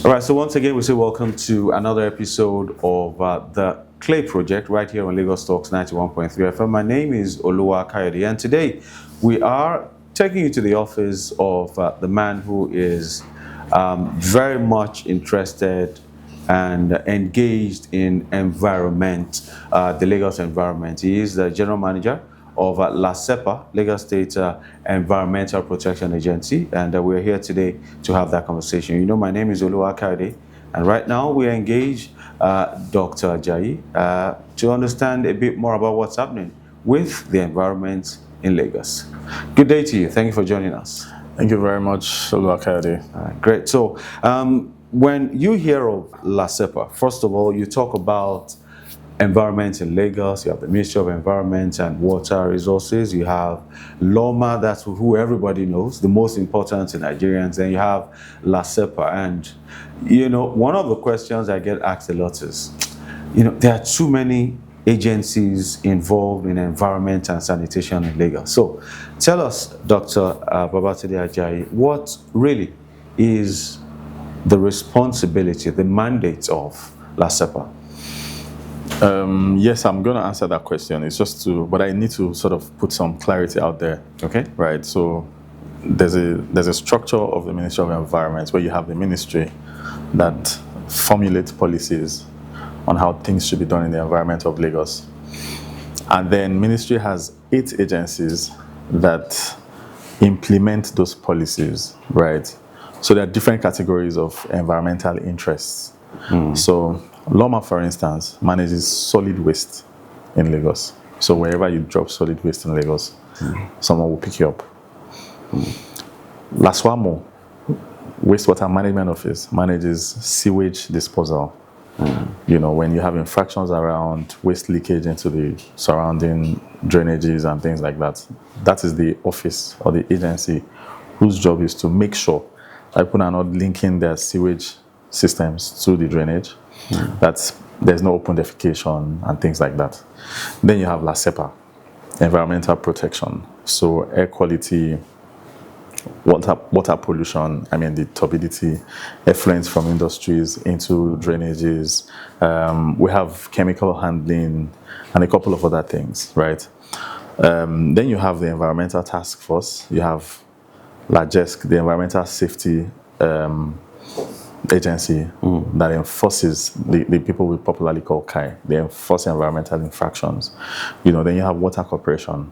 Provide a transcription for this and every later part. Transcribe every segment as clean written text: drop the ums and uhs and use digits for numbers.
All right, so once again, we say welcome to another episode of the Clay Project right here on Lagos Talks 91.3 FM. My name is Oluwa Kayode, and today we are taking you to the office of the man who is very much interested and engaged in environment, the Lagos environment. He is the general manager of LASEPA, Lagos State Environmental Protection Agency, and we're here today to have that conversation. You know, my name is Oluwa Kayode, and right now we engage Dr. Ajayi to understand a bit more about what's happening with the environment in Lagos. Good day to you. Thank you for joining us. Thank you very much, Oluwa Kayode. Great. So, when you hear of LASEPA, first of all, you talk about environment in Lagos. You have the Ministry of Environment and Water Resources. You have LOMA, that's who everybody knows, the most important to Nigerians. And you have LASEPA. And, you know, one of the questions I get asked a lot is, you know, there are too many agencies involved in environment and sanitation in Lagos. So tell us, Dr. Babatunde Ajayi, what really is the responsibility, the mandate of LASEPA? Yes, I'm going to answer that question. It's just but I need to sort of put some clarity out there. Okay. Right. So there's a structure of the Ministry of Environment where you have the ministry that formulates policies on how things should be done in the environment of Lagos. And then ministry has 8 agencies that implement those policies, right? So there are different categories of environmental interests. So LOMA, for instance, manages solid waste in Lagos. So wherever you drop solid waste in Lagos, someone will pick you up. LASWAMO, Wastewater Management Office, manages sewage disposal. You know, when you have infractions around waste leakage into the surrounding drainages and things like that, that is the office or the agency whose job is to make sure that people are not linking their sewage systems to the drainage, that there's no open defecation and things like that. Then you have LASEPA, environmental protection. So air quality, water pollution, the turbidity, effluents from industries into drainages. We have chemical handling and a couple of other things, right? Then you have the environmental task force. You have LAGESC, the environmental safety agency that enforces the people we popularly call CAI. They enforce environmental infractions. You know, then you have Water Corporation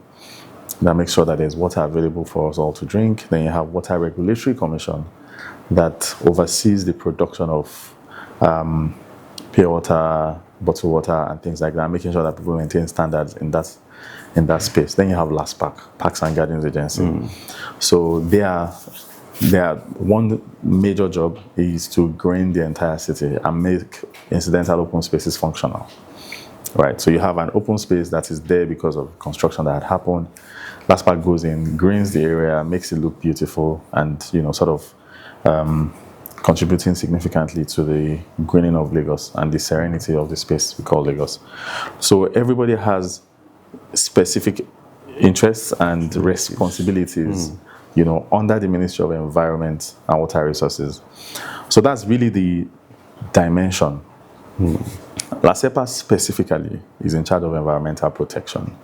that makes sure that there's water available for us all to drink. Then you have Water Regulatory Commission that oversees the production of pure water, bottled water, and things like that, making sure that people maintain standards in that space. Then you have LASPAC, Parks and Gardens Agency. So their one major job is to green the entire city and make incidental open spaces functional, right? So you have an open space that is there because of construction that had happened. LASPAC goes in, greens the area, makes it look beautiful, and, you know, sort of contributing significantly to the greening of Lagos and the serenity of the space we call Lagos. So everybody has specific interests and responsibilities, you know, under the Ministry of Environment and Water Resources. So that's really the dimension. LASEPA specifically is in charge of environmental protection.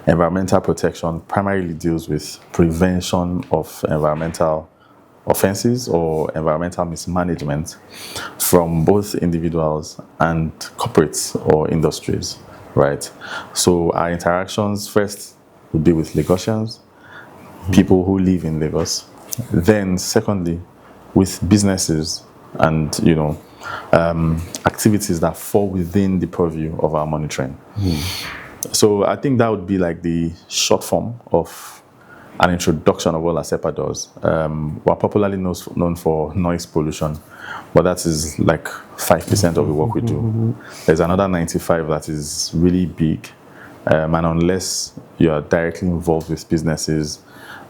Environmental protection primarily deals with prevention of environmental offenses or environmental mismanagement from both individuals and corporates or industries, right? So our interactions first would be with Lagosians, people who live in Lagos. Then secondly, with businesses and, you know, activities that fall within the purview of our monitoring. So I think that would be like the short form of an introduction of what LASEPA does. We're popularly known for noise pollution, but that is like 5% of the work we do. There's another 95 that is really big, and unless you are directly involved with businesses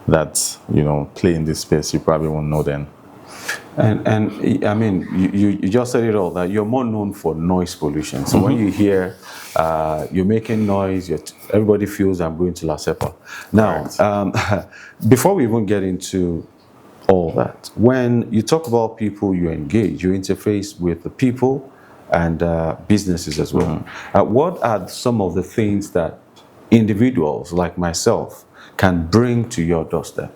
that, you know, play in this space, you probably won't know them. And I mean, you just said it all, that you're more known for noise pollution. So when you hear you're making noise, everybody feels I'm going to LASEPA. Now, before we even get into all that. When you talk about people you engage, you interface with the people and businesses as well. What are some of the things that individuals like myself can bring to your doorstep?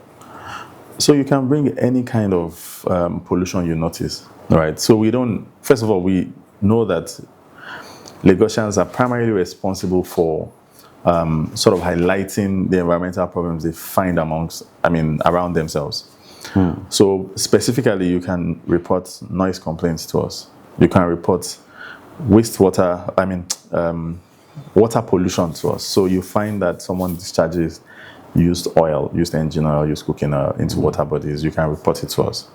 So you can bring any kind of pollution you notice, right? So we don't, first of all, we know that Lagosians are primarily responsible for sort of highlighting the environmental problems they find around themselves. So specifically, you can report noise complaints to us. You can report wastewater, water pollution to us. So you find that someone discharges used oil, used engine oil, used cooking oil into water bodies, you can report it to us.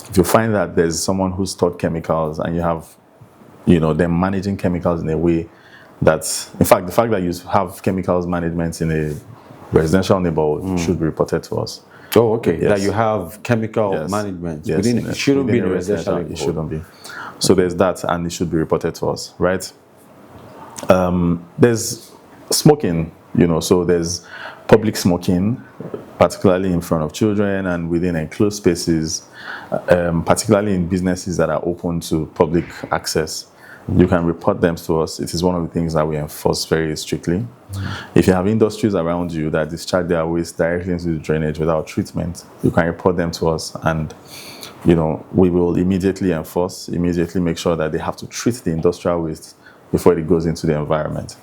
If you find that there's someone who's stored chemicals and you have, them managing chemicals in a way that, in fact, the fact that you have chemicals management in a residential neighborhood should be reported to us. Oh, okay. Yes. That you have chemical management within it. It shouldn't be in a residential neighborhood. It shouldn't be. So there's that, and it should be reported to us, right? There's smoking, so there's public smoking, particularly in front of children and within enclosed spaces, particularly in businesses that are open to public access. You can report them to us. It is one of the things that we enforce very strictly. If you have industries around you that discharge their waste directly into the drainage without treatment, you can report them to us, and we will immediately immediately make sure that they have to treat the industrial waste before it goes into the environment.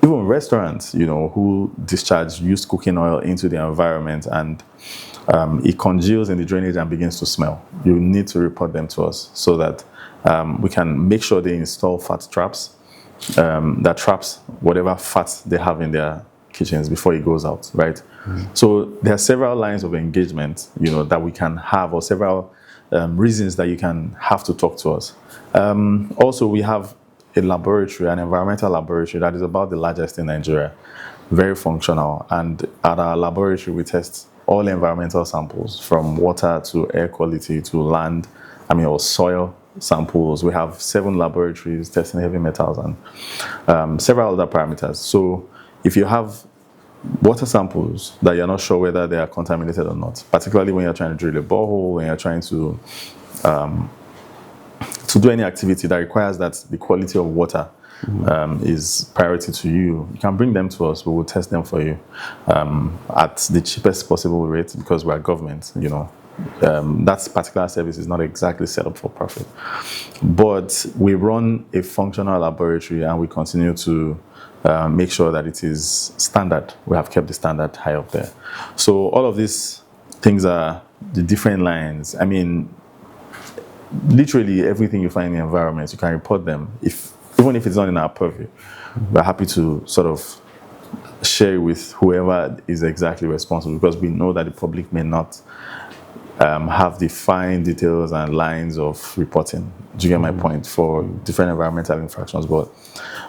Even restaurants, who discharge used cooking oil into the environment and it congeals in the drainage and begins to smell, you need to report them to us so that we can make sure they install fat traps that traps whatever fat they have in their kitchens before it goes out, right? So there are several lines of engagement, that we can have, or several reasons that you can have to talk to us. Also, we have a laboratory, an environmental laboratory that is about the largest in Nigeria, very functional. And at our laboratory, we test all environmental samples, from water to air quality to land, or soil samples. We have 7 laboratories testing heavy metals and several other parameters. So if you have water samples that you're not sure whether they are contaminated or not, particularly when you're trying to drill a borehole, when you're trying to do any activity that requires that the quality of water is priority to you, you can bring them to us. We will test them for you at the cheapest possible rate, because we're government, that particular service is not exactly set up for profit. But we run a functional laboratory, and we continue to make sure that it is standard. We have kept the standard high up there. So all of these things are the different lines. Literally everything you find in the environment, you can report them. Even if it's not in our purview, we're happy to sort of share with whoever is exactly responsible, because we know that the public may not have the fine details and lines of reporting. Do you get my point? For different environmental infractions, but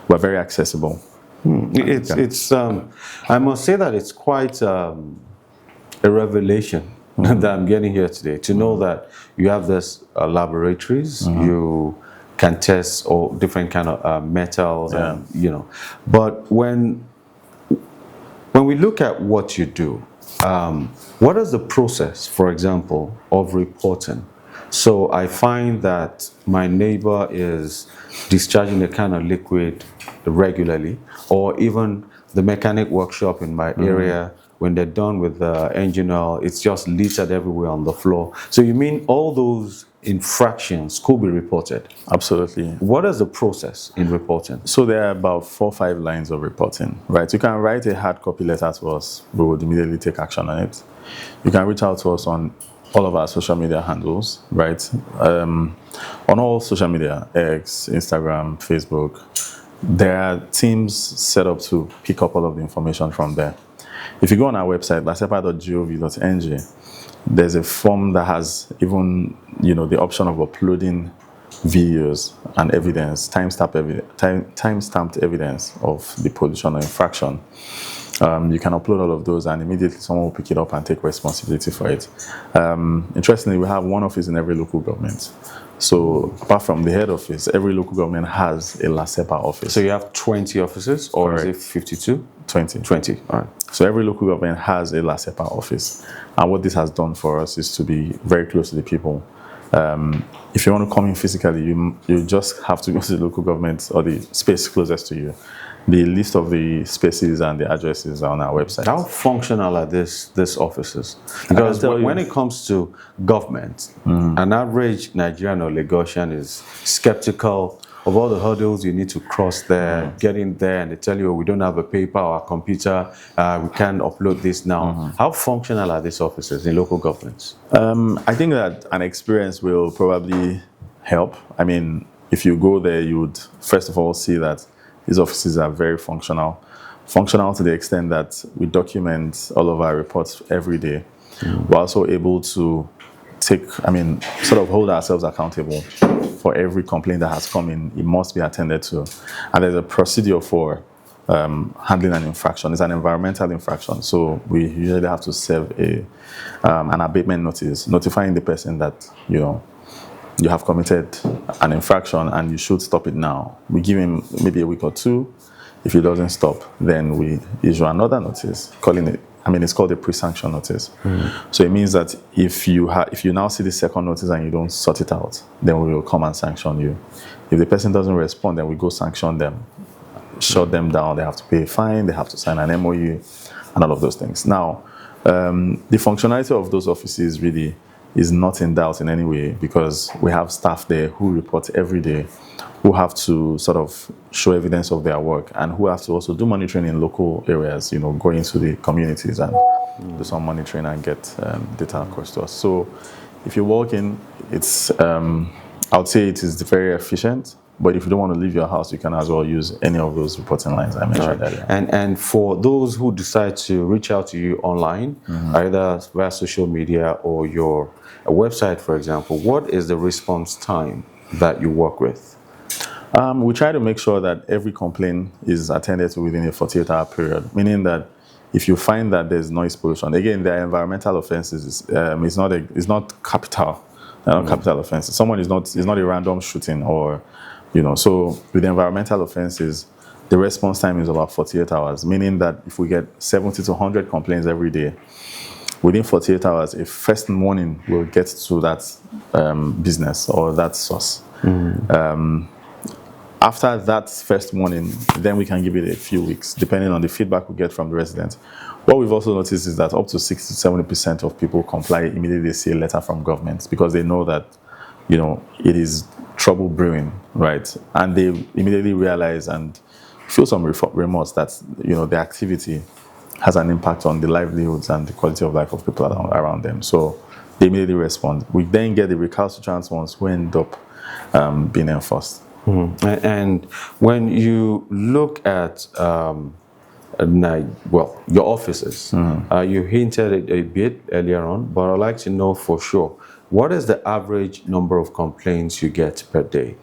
we're very accessible. I must say that it's quite a revelation that I'm getting here today, to know that you have this laboratories, you can test all different kind of metals, and but when we look at what you do, what is the process, for example, of reporting? So I find that my neighbor is discharging a kind of liquid regularly, or even the mechanic workshop in my area, when they're done with the engine oil, it's just littered everywhere on the floor. So you mean all those infractions could be reported? Absolutely. What is the process in reporting? So there are about 4 or 5 lines of reporting, right? You can write a hard copy letter to us. We would immediately take action on it. You can reach out to us on all of our social media handles, right? On all social media, X, Instagram, Facebook, there are teams set up to pick up all of the information from there. If you go on our website, lasepa.gov.ng, there's a form that has even, the option of uploading videos and evidence, time-stamped evidence of the pollution or infraction. You can upload all of those, and immediately someone will pick it up and take responsibility for it. Interestingly, we have one office in every local government. So apart from the head office, every local government has a LASEPA office. So you have 20 offices, or Correct. is it 52? 20. 20. All right. So every local government has a LASEPA office. And what this has done for us is to be very close to the people. If you want to come in physically, you just have to go to the local government or the space closest to you. The list of the spaces and the addresses are on our website. How functional are these offices? Because when it comes to government, an average Nigerian or Lagosian is skeptical of all the hurdles you need to cross there, get in there, and they tell you, we don't have a paper or a computer, we can't upload this now. How functional are these offices in local governments? I think that an experience will probably help. I mean, if you go there, you would first of all see that these offices are very functional to the extent that we document all of our reports every day. We're also able to sort of hold ourselves accountable for every complaint that has come in. It must be attended to. And there's a procedure for handling an infraction. It's an environmental infraction. So we usually have to serve an abatement notice, notifying the person that, you have committed an infraction and you should stop it now. We give him maybe a week or two. If he doesn't stop, then we issue another notice, it's called a pre-sanction notice. So it means that if you now see the second notice and you don't sort it out, then we will come and sanction you. If the person doesn't respond, then we go sanction them, shut them down. They have to pay a fine, they have to sign an MOU, and all of those things. Now, the functionality of those offices really is not in doubt in any way, because we have staff there who report every day, who have to sort of show evidence of their work, and who have to also do monitoring in local areas, go into the communities and do some monitoring and get data across to us. So if you walk in, it's, I would say it is very efficient, but if you don't want to leave your house, you can as well use any of those reporting lines I mentioned earlier. And for those who decide to reach out to you online, either via social media or your website, for example, what is the response time that you work with? We try to make sure that every complaint is attended to within a 48-hour period, meaning that if you find that there's noise pollution, again, there are environmental offenses. It's not capital. They're not capital offenses. Someone is not a random shooting or, So with environmental offenses, the response time is about 48 hours, meaning that if we get 70 to 100 complaints every day, within 48 hours, a first warning will get to that business or that source. After that first warning, then we can give it a few weeks, depending on the feedback we get from the residents. What we've also noticed is that up to 60 to 70% of people comply immediately they see a letter from government, because they know that, it is trouble brewing, right? And they immediately realize and feel some remorse that, the activity has an impact on the livelihoods and the quality of life of people around them. So they immediately respond. We then get the recalcitrant ones who end up being enforced. And when you look at your offices, you hinted a bit earlier on, but I'd like to know for sure, what is the average number of complaints you get per day?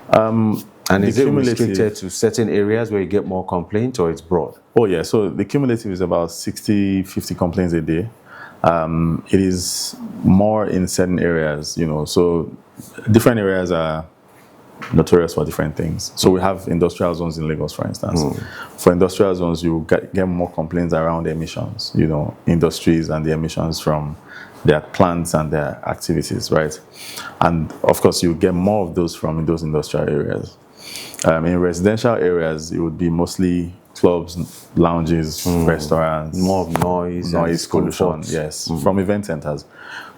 And is it restricted to certain areas where you get more complaints, or it's broad? Oh yeah, so the cumulative is about 50 complaints a day. It is more in certain areas, so different areas are notorious for different things. So we have industrial zones in Lagos, for instance. For industrial zones, you get more complaints around emissions, industries and the emissions from their plants and their activities, right? And of course, you get more of those from those industrial areas. In residential areas, it would be mostly clubs, lounges, restaurants. More noise pollution, yes, from event centers.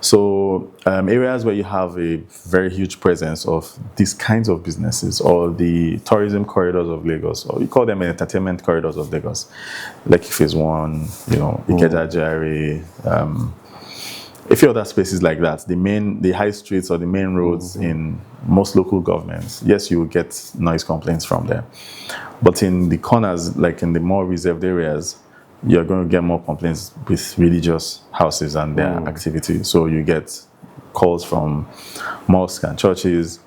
So areas where you have a very huge presence of these kinds of businesses, or the tourism corridors of Lagos, or we call them entertainment corridors of Lagos, like Phase 1, Ikeja Jare, a few other spaces like that, the high streets or the main roads in most local governments, yes, you will get noise complaints from there. But in the corners, like in the more reserved areas, you're going to get more complaints with religious houses and their activity. So you get calls from mosques and churches.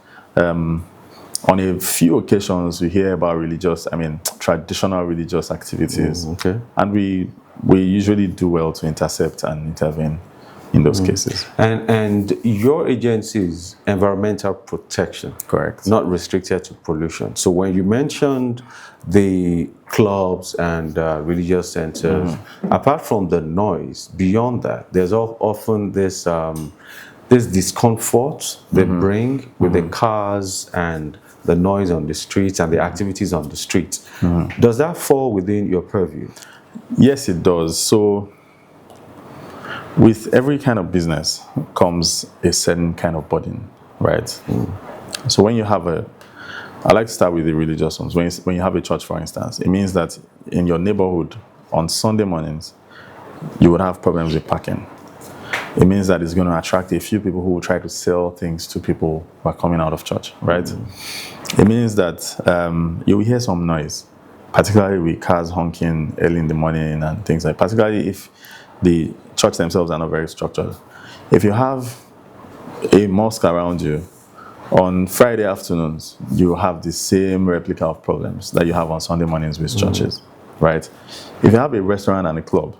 On a few occasions, we hear about traditional religious activities, Okay. and we usually do well to intercept and intervene in those cases. And your agency's environmental protection, Correct. not restricted to pollution. So when you mentioned the clubs and religious centers, apart from the noise, beyond that, there's often this this discomfort they bring with the cars and the noise on the streets and the activities on the streets. Does that fall within your purview? Yes, it does. So with every kind of business comes a certain kind of burden, right? So when you have I like to start with the religious ones. When you have a church, for instance, it means that in your neighborhood on Sunday mornings, you would have problems with parking. It means that it's going to attract a few people who will try to sell things to people who are coming out of church, right? It means that you will hear some noise, particularly with cars honking early in the morning and things like that, particularly if the church themselves are not very structured. If you have a mosque around you, on Friday afternoons, you have the same replica of problems that you have on Sunday mornings with churches, right? If you have a restaurant and a club,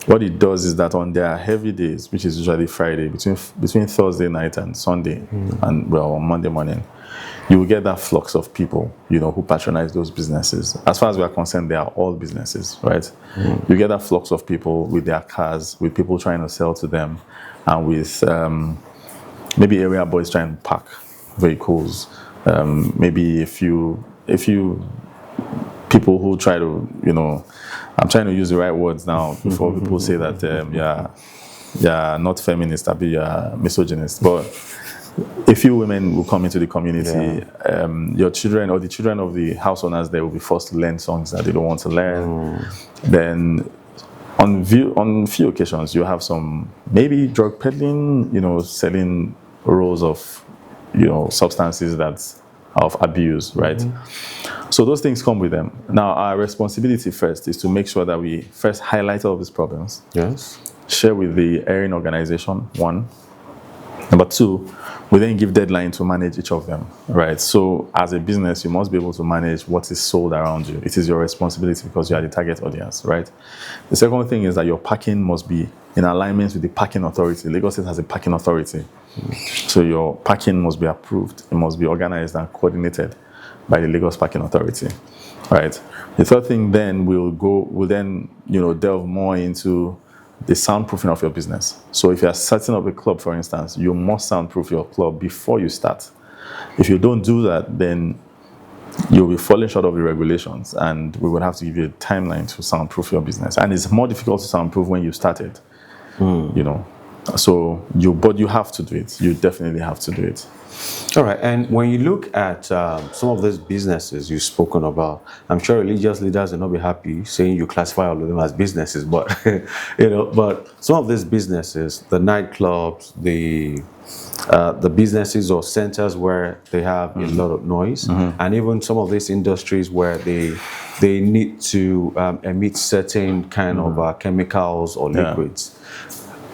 what it does is that on their heavy days, which is usually Friday, between Thursday night and Sunday, and on Monday morning, you will get that flux of people, who patronize those businesses. As far as we are concerned, they are all businesses, right? You get that flux of people with their cars, with people trying to sell to them, and with maybe area boys trying to park vehicles, maybe a few people who try to, I'm trying to use the right words now before people say that you're not feminist, you're misogynist. But a few women will come into the community. Your children or the children of the house owners there will be forced to learn songs that they don't want to learn. Then on few occasions, you have some maybe drug peddling, selling rolls of substances that's of abuse, right? So those things come with them. Now, our responsibility first is to make sure that we first highlight all these problems. Yes. Share with the airing organization, one. Number two, we then give deadline to manage each of them, right? So as a business, you must be able to manage what is sold around you. It is your responsibility because you are the target audience, right? The second thing is that your parking must be in alignment with the parking authority. Lagos State has a parking authority. So your parking must be approved. It must be organized and coordinated by the Lagos Parking Authority, right? The third thing then we'll then delve more into the soundproofing of your business. So if you are setting up a club, for instance, you must soundproof your club before you start. If you don't do that, then you'll be falling short of the regulations, and we would have to give you a timeline to soundproof your business. And it's more difficult to soundproof when you started, So but you have to do it. You definitely have to do it. All right. And when you look at some of those businesses you've spoken about, I'm sure religious leaders will not be happy saying you classify all of them as businesses, but but some of these businesses, the nightclubs, the businesses or centers where they have a lot of noise, and even some of these industries where they need to emit certain kind of chemicals or liquids.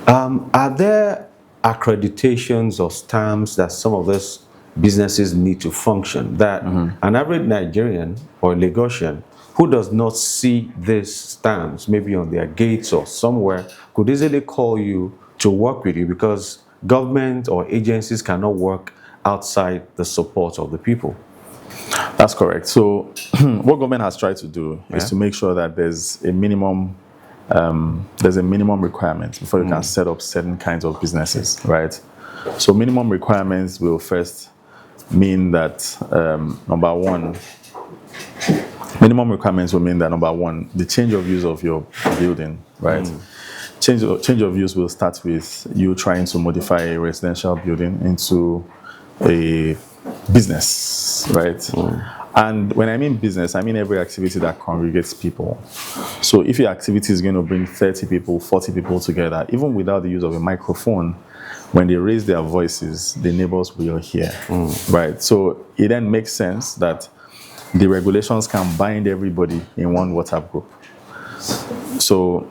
Are there accreditations or stamps that some of these businesses need to function, that an average Nigerian or Lagosian who does not see these stamps, maybe on their gates or somewhere, could easily call you to work with you, because government or agencies cannot work outside the support of the people? That's correct. So what government has tried to do is to make sure that there's a minimum requirement before you can set up certain kinds of businesses, right? So minimum requirements will first mean that number one, the change of use of your building, right? Change of use will start with you trying to modify a residential building into a business, right? And when I mean business, I mean every activity that congregates people. So if your activity is going to bring 30 people, 40 people together, even without the use of a microphone, when they raise their voices, the neighbors will hear, right? So it then makes sense that the regulations can bind everybody in one WhatsApp group. So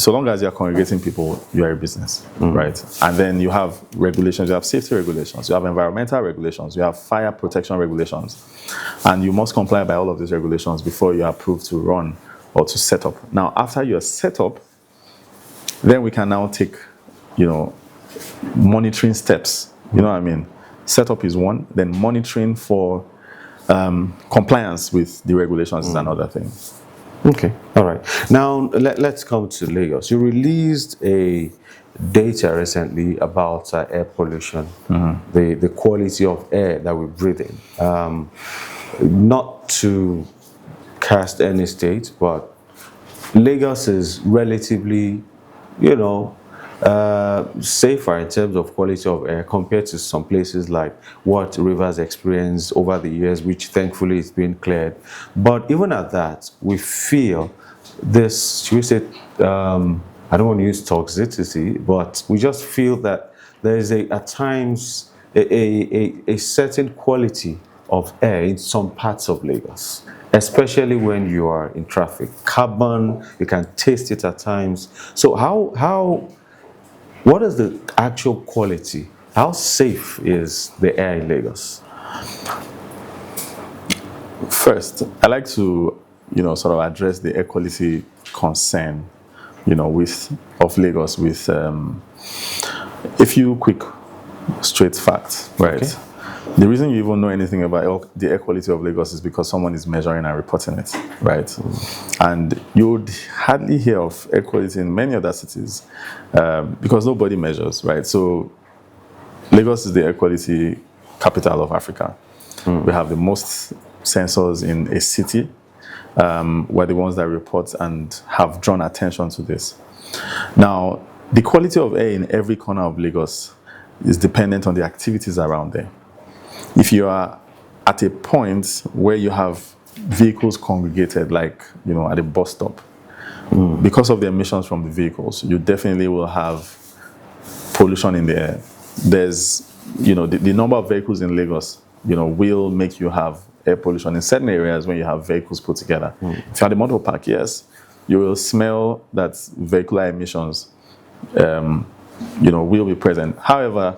so long as you're congregating people, you are a business, right? And then you have regulations, you have safety regulations, you have environmental regulations, you have fire protection regulations, and you must comply by all of these regulations before you are approved to run or to set up. Now, after you're set up, then we can now take, monitoring steps. You know what I mean? Setup is one, then monitoring for compliance with the regulations is another thing. Okay, all right. Now let's come to Lagos. You released a data recently about air pollution, the quality of air that we breathe in. Not to cast any state, but Lagos is relatively, safer in terms of quality of air compared to some places like what Rivers experienced over the years, which thankfully it's been cleared. But even at that, we feel this, should we say, I don't want to use toxicity, but we just feel that there is at times a certain quality of air in some parts of Lagos, especially when you are in traffic. Carbon, you can taste it at times. So what is the actual quality? How safe is the air in Lagos? First, I like to, sort of address the air quality concern, of Lagos with a few quick, straight facts, right? Okay. The reason you even know anything about the air quality of Lagos is because someone is measuring and reporting it, right? And you would hardly hear of air quality in many other cities because nobody measures, right? So Lagos is the air quality capital of Africa. We have the most sensors in a city. We're the ones that report and have drawn attention to this. Now, the quality of air in every corner of Lagos is dependent on the activities around there. If you are at a point where you have vehicles congregated, like, at a bus stop, because of the emissions from the vehicles, you definitely will have pollution in the air. There's, the number of vehicles in Lagos, will make you have air pollution in certain areas when you have vehicles put together. If you're at the motor park, yes, you will smell that vehicular emissions, will be present. However,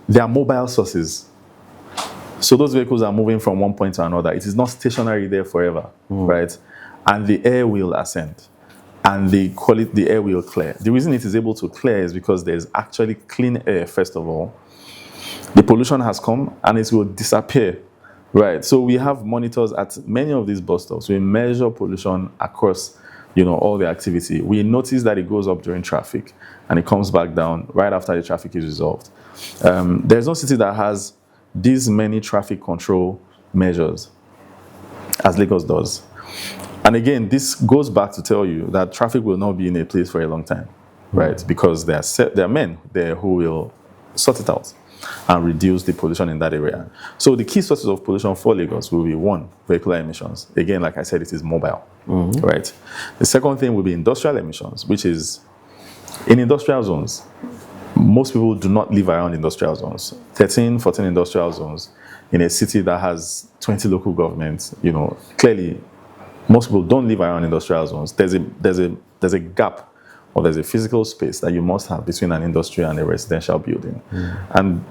there are mobile sources. So those vehicles are moving from one point to another. It is not stationary there forever, right? And the air will ascend, and the air will clear. The reason it is able to clear is because there's actually clean air, first of all. The pollution has come, and it will disappear, right? So we have monitors at many of these bus stops. We measure pollution across, all the activity. We notice that it goes up during traffic, and it comes back down right after the traffic is resolved. There's no city that has these many traffic control measures as Lagos does. And again, this goes back to tell you that traffic will not be in a place for a long time, right? Because there are men there who will sort it out and reduce the pollution in that area. So the key sources of pollution for Lagos will be, one, vehicular emissions. Again, like I said, it is mobile, right? The second thing will be industrial emissions, which is in industrial zones. Most people do not live around industrial zones. 13, 14 industrial zones in a city that has 20 local governments, clearly most people don't live around industrial zones. There's a gap, or there's a physical space that you must have between an industry and a residential building. And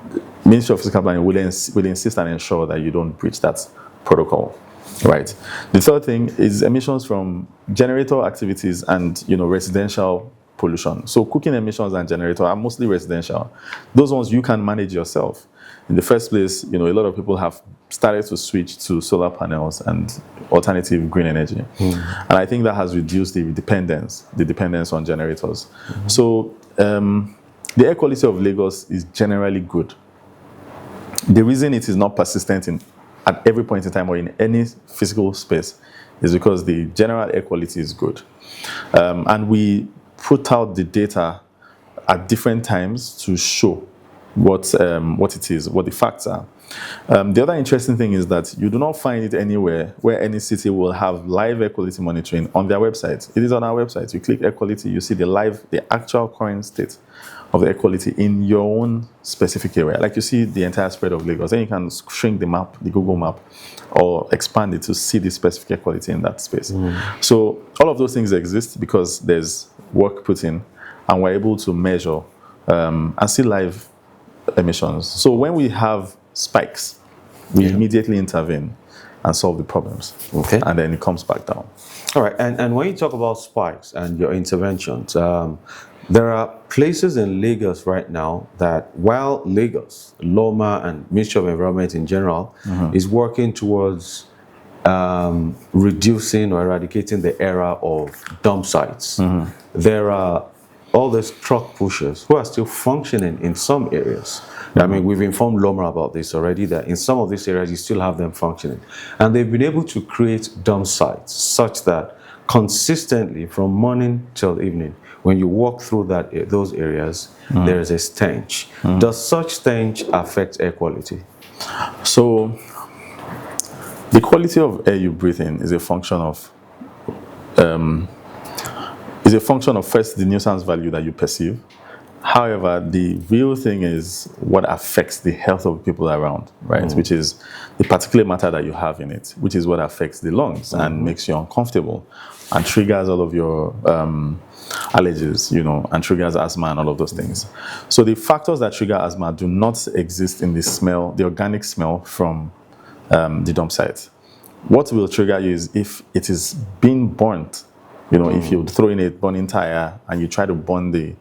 Ministry of Physical Planning will insist and ensure that you don't breach that protocol, right? The third thing is emissions from generator activities and, residential pollution. So cooking emissions and generator are mostly residential. Those ones you can manage yourself. In the first place, a lot of people have started to switch to solar panels and alternative green energy. And I think that has reduced the dependence on generators. So the air quality of Lagos is generally good. The reason it is not persistent at every point in time or in any physical space is because the general air quality is good. And we put out the data at different times to show what it is, what the facts are. The other interesting thing is that you do not find it anywhere where any city will have live air quality monitoring on their website. It is on our website. You click air quality, you see the actual current state of the air quality in your own specific area. Like you see the entire spread of Lagos, then you can shrink the map, the Google map, or expand it to see the specific air quality in that space. So all of those things exist because there's work put in, and we're able to measure and see live emissions. So when we have spikes, we immediately intervene and solve the problems. Okay. And then it comes back down. All right, and when you talk about spikes and your interventions, there are places in Lagos right now that, while Lagos, Loma, and Ministry of Environment in general is working towards reducing or eradicating the era of dump sites, there are all these truck pushers who are still functioning in some areas. I mean, we've informed Loma about this already, that in some of these areas you still have them functioning. And they've been able to create dump sites such that consistently from morning till evening, when you walk through those areas, there is a stench. Does such stench affect air quality? So the quality of air you breathe in is a function of first the nuisance value that you perceive. However, the real thing is what affects the health of people around, right? Which is the particulate matter that you have in it, which is what affects the lungs and makes you uncomfortable and triggers all of your allergies, and triggers asthma and all of those things. So the factors that trigger asthma do not exist in the smell, the organic smell from the dump site. What will trigger you is if it is being burnt. If you throw in a burning tire and you try to burn the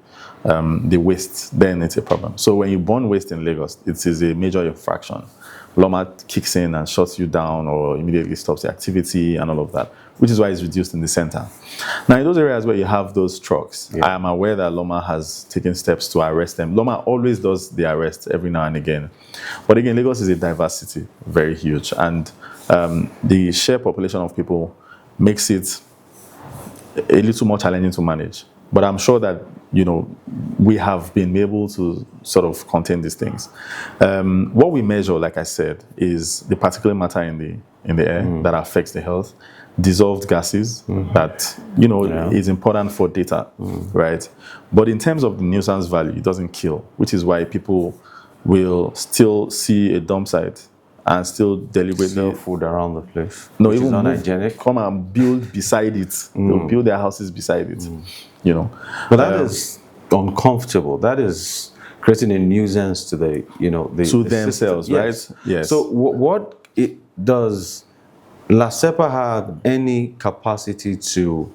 waste, then it's a problem. So when you burn waste in Lagos, it is a major infraction. Loma kicks in and shuts you down or immediately stops the activity and all of that, which is why it's reduced in the center. Now, in those areas where you have those trucks, I am aware that Loma has taken steps to arrest them. Loma always does the arrest every now and again. But again, Lagos is a diversity, very huge. And the sheer population of people makes it a little more challenging to manage. But I'm sure that, we have been able to sort of contain these things. What we measure, like I said, is the particulate matter in the air that affects the health, dissolved gases that, is important for data, right? But in terms of the nuisance value, it doesn't kill, which is why people will still see a dump site and still deliberately sell food around the place. No, which even is unhygienic. Come and build beside it. They'll build their houses beside it. But that is uncomfortable. That is creating a nuisance to the to themselves, system. right? Yes. So does LASEPA have any capacity to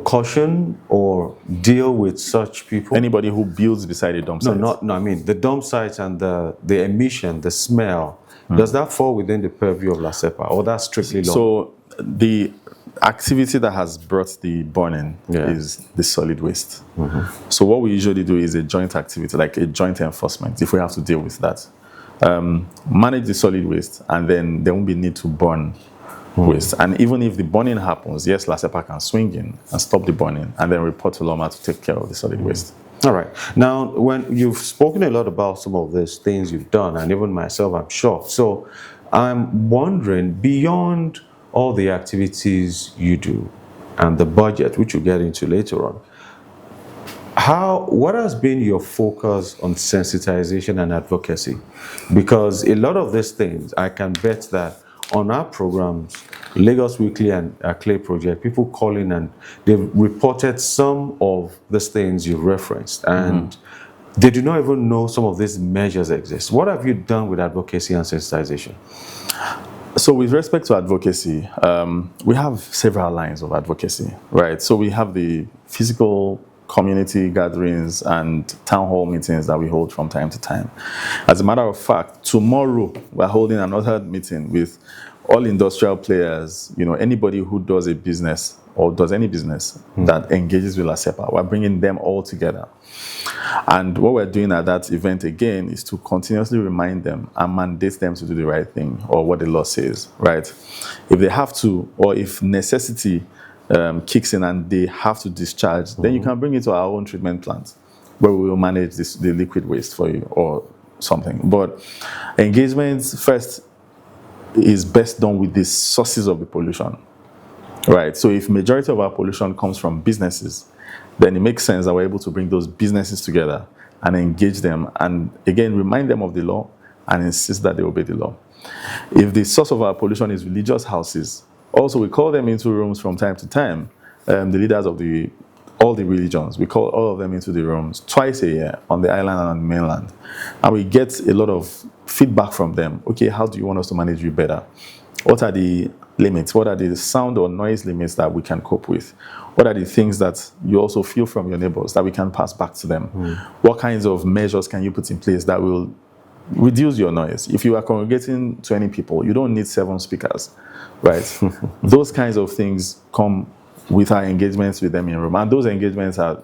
caution or deal with such people? Anybody who builds beside a dump site? No, I mean the dump sites and the emission, the smell. Does that fall within the purview of LASEPA, or that's strictly law? So the activity that has brought the burning is the solid waste. So what we usually do is a joint activity, like a joint enforcement, if we have to deal with that. Manage the solid waste, and then there won't be need to burn waste. And even if the burning happens, yes, LASEPA can swing in and stop the burning and then report to Loma to take care of the solid waste. All right. Now, when you've spoken a lot about some of these things you've done, and even myself, I'm sure. So I'm wondering, beyond all the activities you do and the budget, which we'll get into later on, what has been your focus on sensitization and advocacy? Because a lot of these things, I can bet that on our programs, Lagos Weekly and Clay Project, people call in and they've reported some of these things you referenced, and they do not even know some of these measures exist. What have you done with advocacy and sensitization? So with respect to advocacy, we have several lines of advocacy, right? So we have the physical community gatherings and town hall meetings that we hold from time to time. As a matter of fact, tomorrow we're holding another meeting with all industrial players, anybody who does a business or does any business that engages with LASEPA. We're bringing them all together. And what we're doing at that event again is to continuously remind them and mandate them to do the right thing, or what the law says, right? If they have to, or if necessity kicks in and they have to discharge, then you can bring it to our own treatment plant where we will manage the liquid waste for you or something. But engagement first is best done with the sources of the pollution, right? So if majority of our pollution comes from businesses, then it makes sense that we're able to bring those businesses together and engage them, and again remind them of the law and insist that they obey the law. If the source of our pollution is religious houses, also we call them into rooms from time to time. The leaders of all the religions, we call all of them into the rooms twice a year on the island and on the mainland, and we get a lot of feedback from them. Okay, how do you want us to manage you better? What are the limits? What are the sound or noise limits that we can cope with? What are the things that you also feel from your neighbors that we can pass back to them? What kinds of measures can you put in place that will reduce your noise? If you are congregating 20 people, you don't need 7 speakers, right? Those kinds of things come with our engagements with them in room, and those engagements are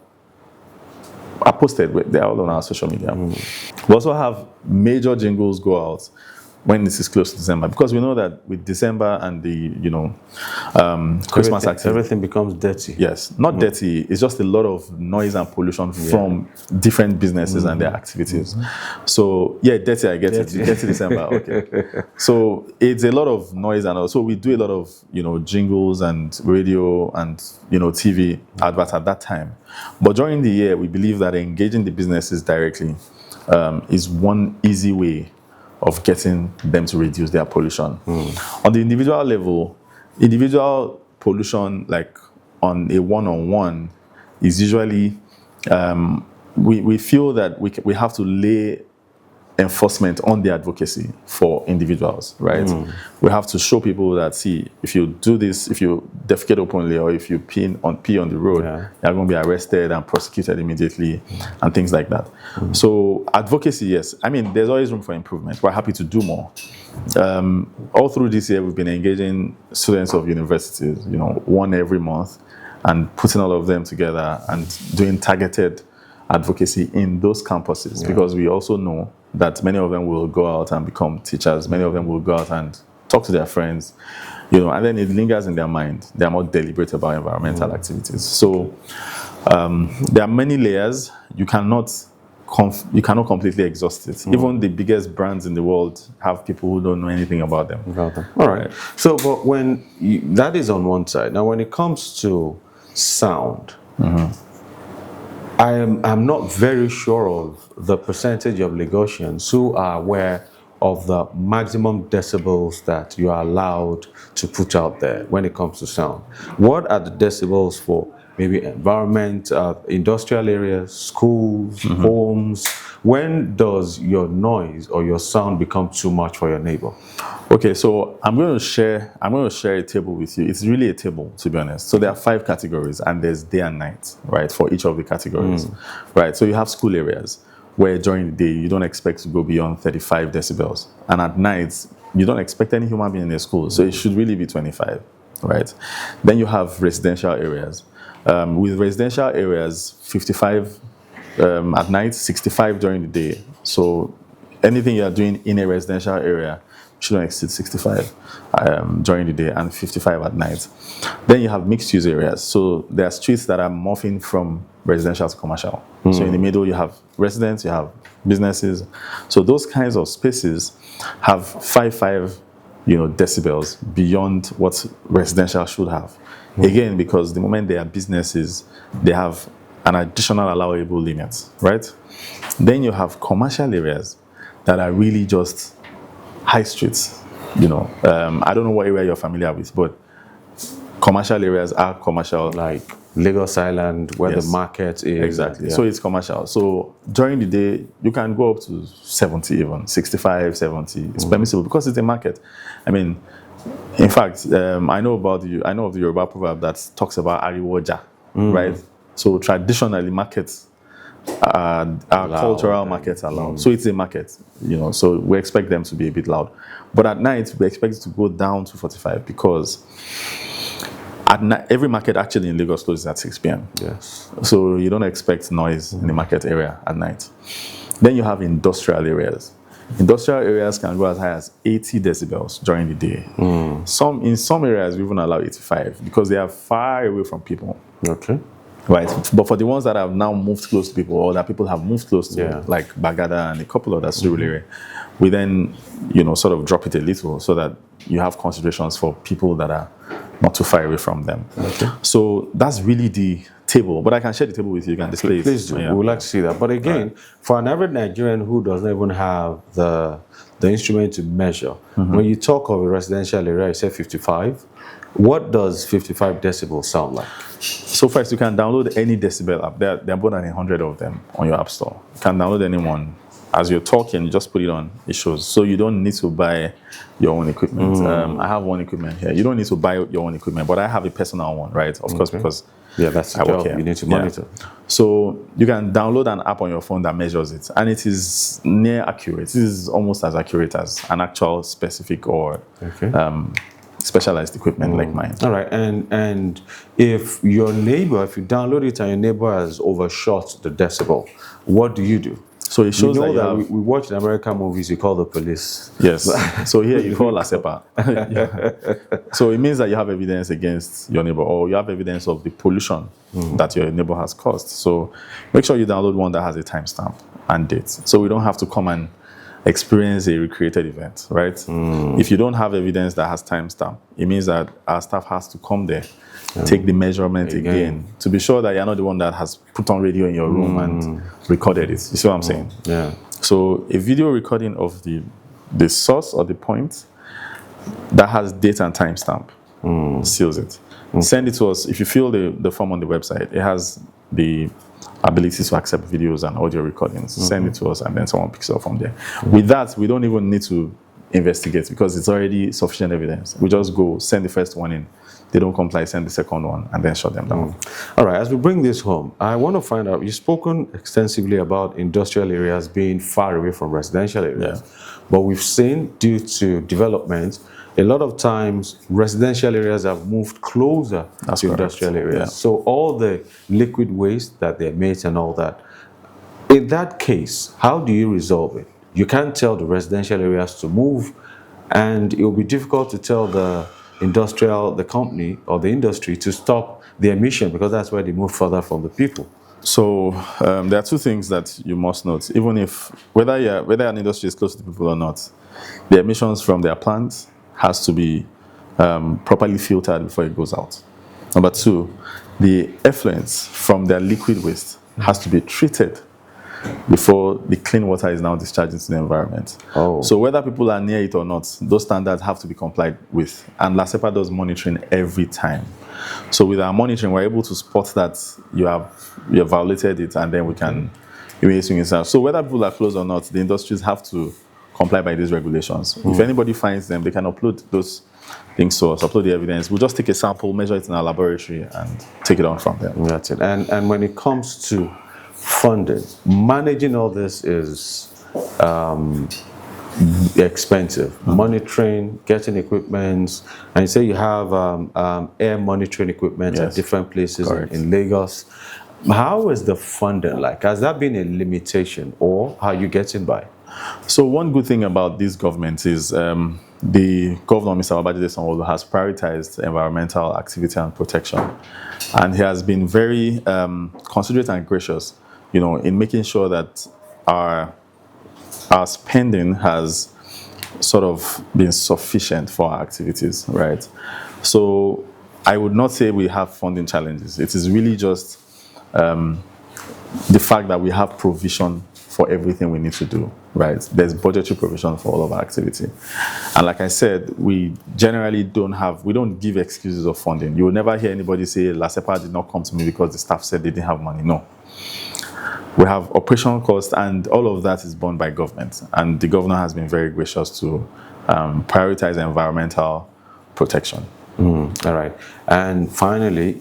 posted. They're all on our social media. We also have major jingles go out when this is close to December, because we know that with December and the Christmas activity, everything becomes dirty. Yes, not dirty. It's just a lot of noise and pollution from different businesses and their activities. So yeah, dirty. I get it. Dirty December. Okay. So it's a lot of noise, and also we do a lot of jingles and radio and TV adverts at that time. But during the year, we believe that engaging the businesses directly is one easy way of getting them to reduce their pollution. On the individual level, individual pollution, like on a one-on-one, is usually, we feel that we have to lay enforcement on the advocacy for individuals, right? We have to show people that, see, if you do this, if you defecate openly or if you pee on the road, you're going to be arrested and prosecuted immediately and things like that. So advocacy, yes. I mean, there's always room for improvement. We're happy to do more. All through this year, we've been engaging students of universities, one every month, and putting all of them together and doing targeted advocacy in those campuses, because we also know that many of them will go out and become teachers. Many of them will go out and talk to their friends, and then it lingers in their mind. They are more deliberate about environmental activities. So there are many layers. You cannot completely exhaust it. Even the biggest brands in the world have people who don't know anything about them. All right. So, but that is on one side. Now, when it comes to sound, I'm not very sure of the percentage of Lagosians who are aware of the maximum decibels that you are allowed to put out there when it comes to sound. What are the decibels for maybe environment, industrial areas, schools, homes? When does your noise or your sound become too much for your neighbor? Okay, so I'm going to share a table with you. It's really a table, to be honest. So there are 5 categories, and there's day and night, right, for each of the categories, right? So you have school areas where during the day you don't expect to go beyond 35 decibels, and at night you don't expect any human being in the school, so it should really be 25, right? Then you have residential areas. With residential areas, 55 at night, 65 during the day. So anything you are doing in a residential area shouldn't exceed 65 during the day and 55 at night. Then you have mixed use areas. So there are streets that are morphing from residential to commercial. So in the middle you have residents, you have businesses. So those kinds of spaces have 55 decibels beyond what residential should have. Again, because the moment they are businesses, they have an additional allowable limit, right? Then you have commercial areas that are really just high streets. I don't know what area you're familiar with, but commercial areas are commercial. Like Lagos Island, where the market is. Exactly. So it's commercial. So during the day, you can go up to 70 even, 65, 70. It's permissible because it's a market. I mean, in fact, I know of the Yoruba proverb that talks about Ariwoja, right? So traditionally, markets are cultural markets are loud. So it's a market, so we expect them to be a bit loud. But at night, we expect it to go down to 45 because at night, every market actually in Lagos closes at 6 p.m. Yes. So you don't expect noise in the market area at night. Then you have industrial areas. Industrial areas can go as high as 80 decibels during the day. In some areas, we even allow 85 because they are far away from people. Okay. Right. But for the ones that have now moved close to people, or that people have moved close to, like Bagada and a couple of that area, we then, sort of drop it a little so that you have considerations for people that are not too far away from them. Okay. So that's really the table, but I can share the table with you. You can display it. Please do. Yeah. We would like to see that. But again, for an average Nigerian who doesn't even have the instrument to measure, when you talk of a residential area, you say 55. What does 55 decibels sound like? So first, you can download any decibel app. There are more than 100 of them on your app store. You can download any one. As you're talking, you just put it on, it shows. So you don't need to buy your own equipment. I have one equipment here. You don't need to buy your own equipment, but I have a personal one, right? Of course, because that's the job. You need to monitor. So you can download an app on your phone that measures it, and it is near accurate. This is almost as accurate as an actual specific or specialized equipment like mine. All right, and if your neighbor, if you download it and your neighbor has overshot the decibel, what do you do? So it shows that we watch in American movies, you call the police. Yes. So here you call LASEPA. So it means that you have evidence against your neighbor, or you have evidence of the pollution that your neighbor has caused. So make sure you download one that has a timestamp and date, so we don't have to come and experience a recreated event, right? If you don't have evidence that has timestamp, it means that our staff has to come there, take the measurement again to be sure that you're not the one that has put on radio in your room and recorded it. You see what I'm saying? Yeah. So a video recording of the source or the point that has date and timestamp seals it. Send it to us. If you fill the form on the website, it has the ability to accept videos and audio recordings. Send it to us, and then someone picks it up from there. With that, we don't even need to investigate because it's already sufficient evidence. We just go, send the first one in. They don't comply, send the second one, and then shut them down. All right, as we bring this home, I want to find out, you've spoken extensively about industrial areas being far away from residential areas. But we've seen, due to development, a lot of times residential areas have moved closer to industrial areas. So all the liquid waste that they emit and all that, in that case, how do you resolve it? You can't tell the residential areas to move, and it will be difficult to tell the company or the industry to stop the emission, because that's where they move further from the people. So there are two things that you must note. Even if whether an industry is close to the people or not, the emissions from their plants has to be properly filtered before it goes out. Number two, the effluents from their liquid waste has to be treated before the clean water is now discharged into the environment. So whether people are near it or not, those standards have to be complied with. And LASEPA does monitoring every time. So with our monitoring, we're able to spot that you have violated it, and then we can immediately inside. So whether people are close or not, the industries have to comply by these regulations. If anybody finds them, they can upload those things to us, upload the evidence. We'll just take a sample, measure it in our laboratory, and take it on from there. That's it. And when it comes to funding, managing all this is expensive. Monitoring, getting equipment, and you say you have air monitoring equipment at different places in Lagos. How is the funding like? Has that been a limitation, or how are you getting by? So one good thing about this government is the governor, Mr. Babajide Sanwo-Olu, has prioritized environmental activity and protection, and he has been very considerate and gracious, in making sure that our spending has sort of been sufficient for our activities, right? So I would not say we have funding challenges. It is really just the fact that we have provision for everything we need to do, right? There's budgetary provision for all of our activity. And like I said, we generally we don't give excuses of funding. You will never hear anybody say, LASEPA did not come to me because the staff said they didn't have money. No. We have operational costs, and all of that is borne by government. And the governor has been very gracious to prioritize environmental protection. All right. And finally,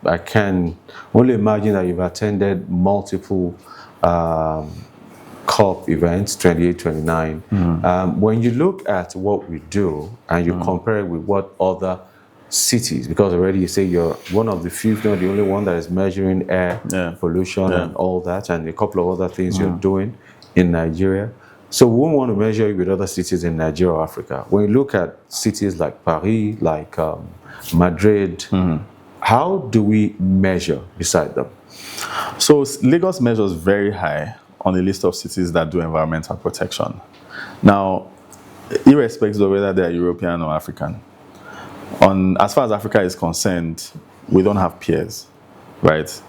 I can only imagine that you've attended multiple COP events, 28, 29. When you look at what we do and you compare it with what other cities, because already you say you're one of the few, if not the only one that is measuring air pollution and all that, and a couple of other things you're doing in Nigeria. So we won't want to measure it with other cities in Nigeria or Africa. When you look at cities like Paris, like Madrid, how do we measure beside them? So Lagos measures very high on the list of cities that do environmental protection. Now, irrespective of whether they're European or African, as far as Africa is concerned, we don't have peers. right?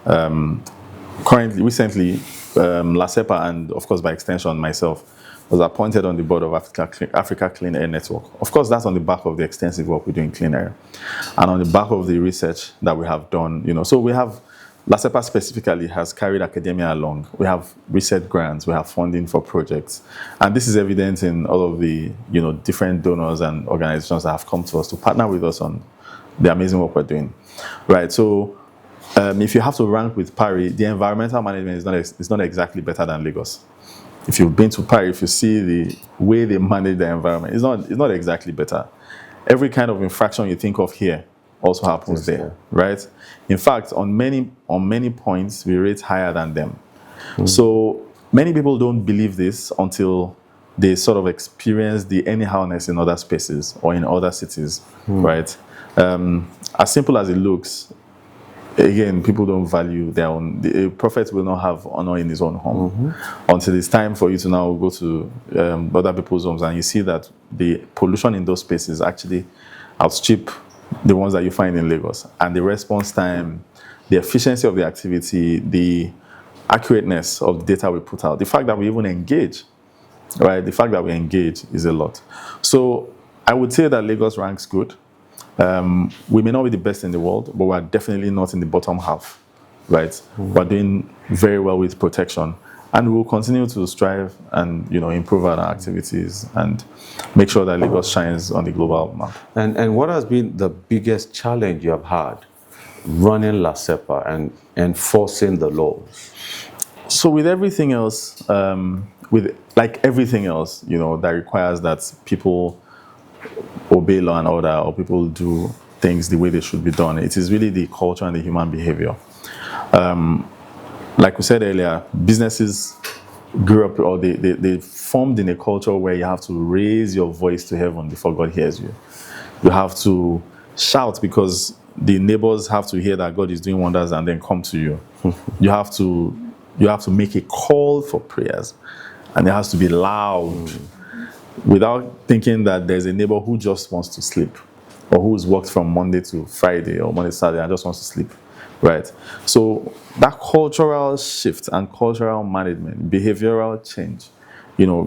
Recently, LASEPA and, of course, by extension, myself, was appointed on the board of Africa Clean Air Network. Of course, that's on the back of the extensive work we do in clean air, and on the back of the research that we have done. So we have LASEPA specifically has carried academia along. We have research grants, we have funding for projects, and this is evident in all of the different donors and organizations that have come to us to partner with us on the amazing work we're doing, right? So. If you have to rank with Paris, the environmental management is not exactly better than Lagos. If you've been to Paris, if you see the way they manage the environment, it's not exactly better. Every kind of infraction you think of here also happens there, right? In fact, on many points, we rate higher than them. So many people don't believe this until they sort of experience the anyhowness in other spaces or in other cities, right? As simple as it looks, again, people don't value their own. The prophet will not have honor in his own home until it's time for you to now go to other people's homes, and you see that the pollution in those spaces actually outstrip the ones that you find in Lagos. And the response time, the efficiency of the activity, the accurateness of the data we put out, the fact that we even engage, right? The fact that we engage is a lot. So I would say that Lagos ranks good. We may not be the best in the world, but we're definitely not in the bottom half, right? We're doing very well with protection, and we will continue to strive and improve our activities and make sure that Lagos shines on the global map. And what has been the biggest challenge you have had running LASEPA and enforcing the laws? So with everything else, everything else, that requires that people obey law and order, or people do things the way they should be done, it is really the culture and the human behavior. Like we said earlier, businesses grew up, or they formed in a culture where you have to raise your voice to heaven before God hears you. You have to shout because the neighbors have to hear that God is doing wonders and then come to you. You have to make a call for prayers, and it has to be loud. Without thinking that there's a neighbor who just wants to sleep, or who's worked from Monday to Friday or Monday to Saturday and just wants to sleep, right? So that cultural shift and cultural management, behavioral change,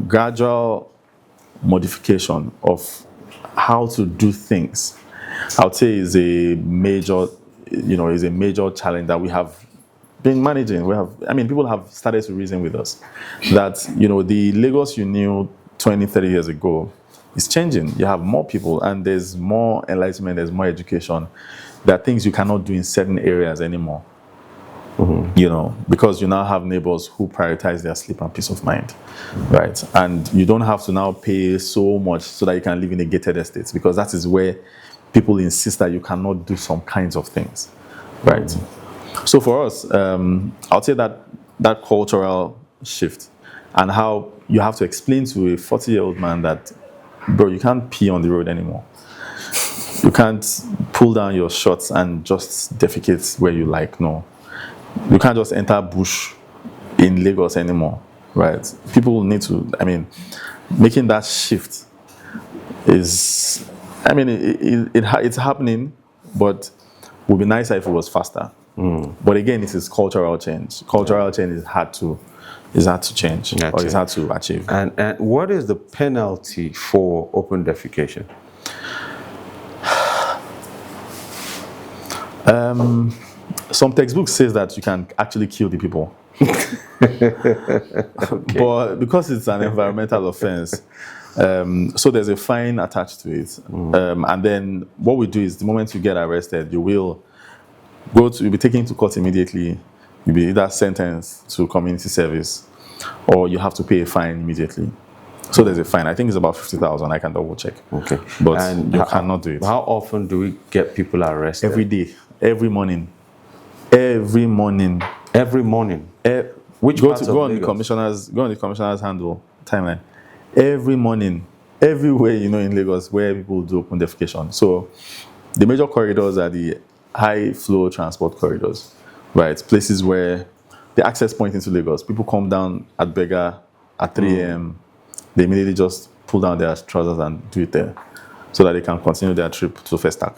gradual modification of how to do things, I would say is a major challenge that we have been managing. People have started to reason with us that, the Lagos you knew 20, 30 years ago is changing. You have more people, and there's more enlightenment, there's more education. There are things you cannot do in certain areas anymore. Because you now have neighbors who prioritize their sleep and peace of mind, right? And you don't have to now pay so much so that you can live in a gated estate, because that is where people insist that you cannot do some kinds of things, right? So for us, I'll say that cultural shift, and how you have to explain to a 40-year-old man that, bro, you can't pee on the road anymore. You can't pull down your shorts and just defecate where you like. No. You can't just enter bush in Lagos anymore, right? People need to, making that shift is, it's happening, but it would be nicer if it was faster. But again, it is cultural change. Cultural change is hard to change, or it's hard to achieve. And what is the penalty for open defecation? Some textbooks says that you can actually kill the people. But because it's an environmental offense, so there's a fine attached to it. And then what we do is, the moment you get arrested, you'll be taken to court immediately. You'll be either sentenced to community service, or you have to pay a fine immediately. So there's a fine. I think it's about 50,000. I can double check. Okay. But you cannot do it. How often do we get people arrested? Every day. Every morning. Every morning. Every morning. Go on the commissioner's handle timeline. Every morning. Everywhere in Lagos where people do open defecation. So the major corridors are the high flow transport corridors, right? Places where the access point into Lagos, people come down at Bega at 3 a.m. They immediately just pull down their trousers and do it there, so that they can continue their trip to Festac.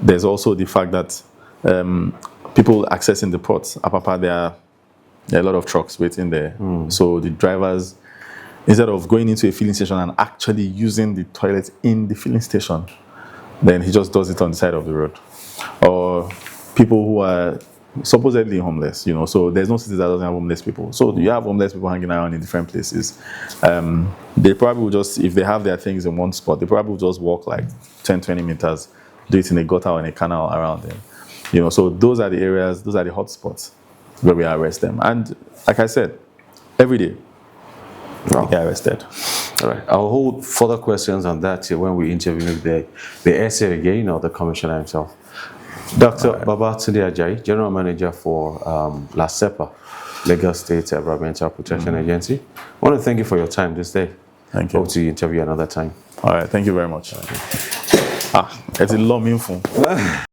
There's also the fact that people accessing the ports. Apapa, there are a lot of trucks waiting there. So the drivers, instead of going into a filling station and actually using the toilet in the filling station, then he just does it on the side of the road. Or people who are supposedly homeless, so there's no city that doesn't have homeless people. So you have homeless people hanging around in different places. They probably will just, if they have their things in one spot, they probably will just walk like 10, 20 meters, do it in a gutter or in a canal around them. So those are the areas, those are the hot spots where we arrest them. And like I said, every day, they get arrested. All right. I'll hold further questions on that when we interview the SA again, or the commissioner himself. Dr. Babatunde Ajayi, General Manager for LASEPA, Lagos State Environmental Protection Agency. I want to thank you for your time this day. Thank you. Hope to interview another time. All right. Thank you very much. It's a long info.